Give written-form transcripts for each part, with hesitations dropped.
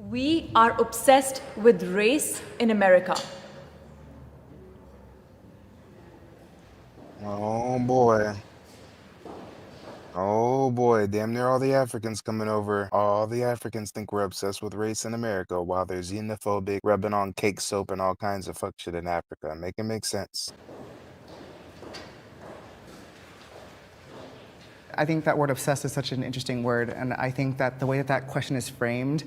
We are obsessed with race in America. Oh boy. Oh boy, damn near all the Africans coming over. All the Africans think we're obsessed with race in America while they're xenophobic, rubbing on cake soap and all kinds of fuck shit in Africa. Make it make sense. I think that word obsessed is such an interesting word, and I think that the way that that question is framed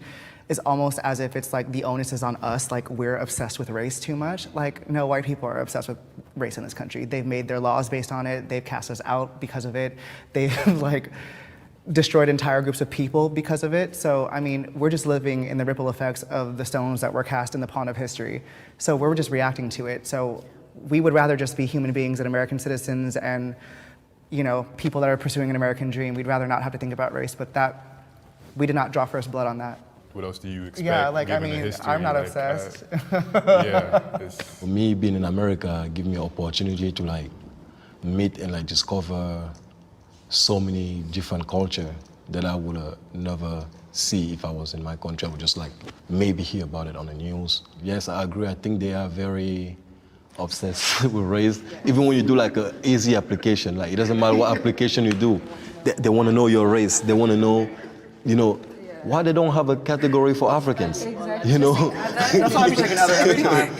is almost as if it's like the onus is on us, like we're obsessed with race too much. Like, no, white people are obsessed with race in this country. They've made their laws based on it. They've cast us out because of it. They've like destroyed entire groups of people because of it. So, I mean, we're just living in the ripple effects of the stones that were cast in the pond of history. So we're just reacting to it. So we would rather just be human beings and American citizens and, you know, people that are pursuing an American dream. We'd rather not have to think about race, but that, we did not draw first blood on that. What else do you expect? Yeah, like, I given the mean, history? I'm not Like, obsessed. Yeah. For me, being in America give me an opportunity to like meet and like discover so many different culture that I would never see if I was in my country. I would just like maybe hear about it on the news. Yes, I agree. I think they are very obsessed with race. Even when you do like an easy application, like it doesn't matter what application you do, they want to know your race. They want to know, you know, why they don't have a category for Africans. Exactly. You know? That's why I'm checking out every time.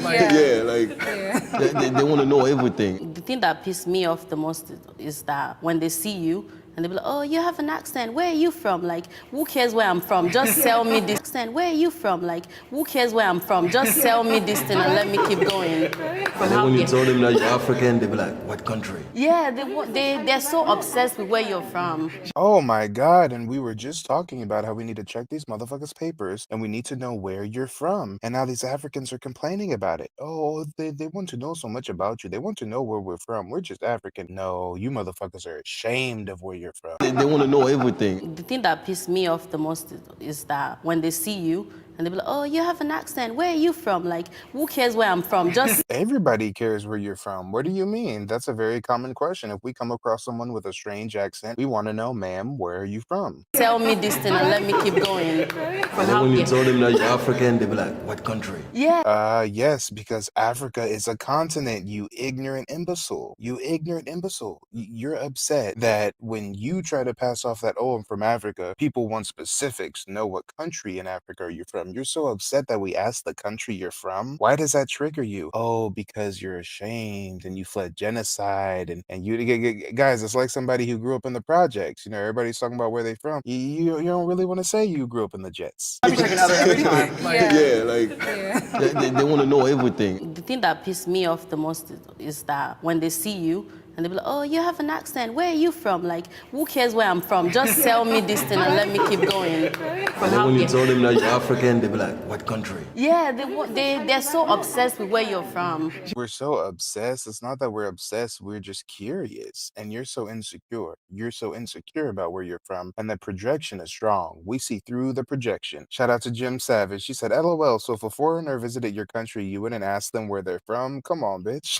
They want to know everything. The thing that pissed me off the most is that when they see you and they be like, oh, you have an accent. Where are you from? Like, who cares where I'm from? Just sell me this accent. Where are you from? Like, who cares where I'm from? Just sell me this thing and let me keep going. And then when you tell them that you're African, they be like, what country? Yeah, they're so obsessed with where you're from. Oh my God, and we were just talking about how we need to check these motherfuckers' papers and we need to know where you're from. And now these Africans are complaining about it. Oh, they want to know so much about you. They want to know where we're from. We're just African. No, you motherfuckers are ashamed of where you're from. They want to know everything. The thing that pissed me off the most is that when they see you and they be like, oh, you have an accent. Where are you from? Like, who cares where I'm from? Just Everybody cares where you're from. What do you mean? That's a very common question. If we come across someone with a strange accent, we want to know, ma'am, where are you from? sell me this thing and let me keep going. And then when you tell them that you're African, they be like, what country? Yeah. Yes, because Africa is a continent, you ignorant imbecile. You ignorant imbecile. You're upset that when you try to pass off that, oh, I'm from Africa, people want specifics, know what country in Africa are you from. You're so upset that we asked the country you're from. Why does that trigger you? Oh, because you're ashamed and you fled genocide and you guys, it's like somebody who grew up in the projects. You know, everybody's talking about where they from. You don't really want to say you grew up in the Jets. I'm checking out every time. They want to know everything. The thing that pissed me off the most is that when they see you and they be like, oh, you have an accent. Where are you from? Like, who cares where I'm from? Just sell me this thing and let me keep going. And then when you tell them that you're African, they be like, what country? Yeah, they're so obsessed with where you're from. We're so obsessed. It's not that we're obsessed, we're just curious. And you're so insecure. You're so insecure about where you're from. And the projection is strong. We see through the projection. Shout out to Jim Savage. She said, LOL, so if a foreigner visited your country, you wouldn't ask them where they're from? Come on, bitch.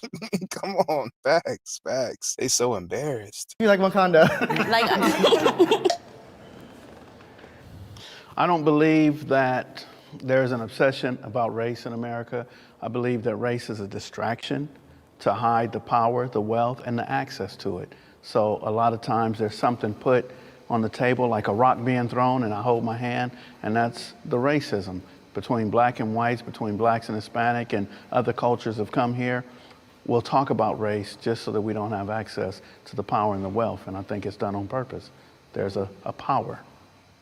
Come on. Facts. They so embarrassed. You like Wakanda? Like, I don't believe that there's an obsession about race in America. I believe that race is a distraction to hide the power, the wealth, and the access to it. So a lot of times there's something put on the table like a rock being thrown and I hold my hand, and that's the racism between black and whites, between blacks and Hispanic and other cultures have come here. We'll talk about race just so that we don't have access to the power and the wealth, and I think it's done on purpose. There's a power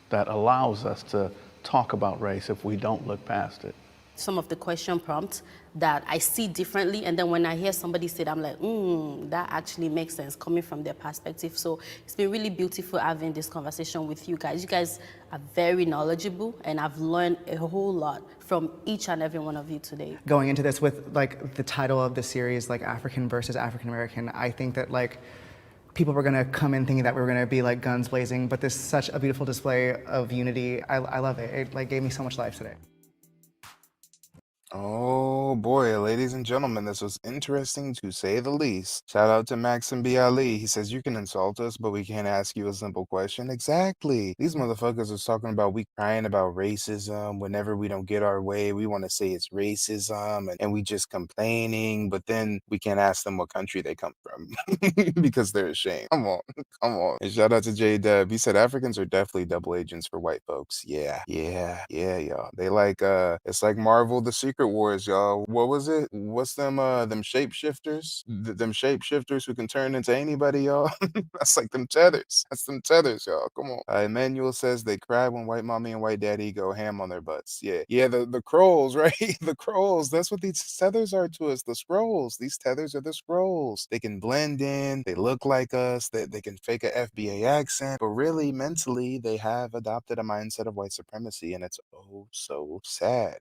that allows us to talk about race if we don't look past it. some of the question prompts that I see differently, and then when I hear somebody say it, I'm like, that actually makes sense coming from their perspective. So it's been really beautiful having this conversation with you guys. You guys are very knowledgeable, and I've learned a whole lot from each and every one of you today. Going into this with like the title of the series, like African versus African American, I think that like people were gonna come in thinking that we were gonna be like guns blazing, but this is such a beautiful display of unity. I love it. It like gave me so much life today. Oh boy, ladies and gentlemen, this was interesting to say the least. Shout out to Maxim B. Ali. He says, you can insult us, but we can't ask you a simple question. Exactly. These motherfuckers are talking about we crying about racism. Whenever we don't get our way, we want to say it's racism and we just complaining, but then we can't ask them what country they come from because they're ashamed. Come on, come on. And shout out to J Dub. He said Africans are definitely double agents for white folks. Yeah, yeah, y'all. They like it's like Marvel the Secret Wars, y'all. What was it? What's them shapeshifters? Them shapeshifters who can turn into anybody, y'all. That's like them tethers. That's them tethers, y'all. Come on. Emmanuel says they cry when white mommy and white daddy go ham on their butts. Yeah, the Krolls, right? The Krolls. That's what these tethers are to us. The scrolls. These tethers are the scrolls. They can blend in. They look like us. They can fake a FBA accent, but really mentally they have adopted a mindset of white supremacy, and it's oh so sad.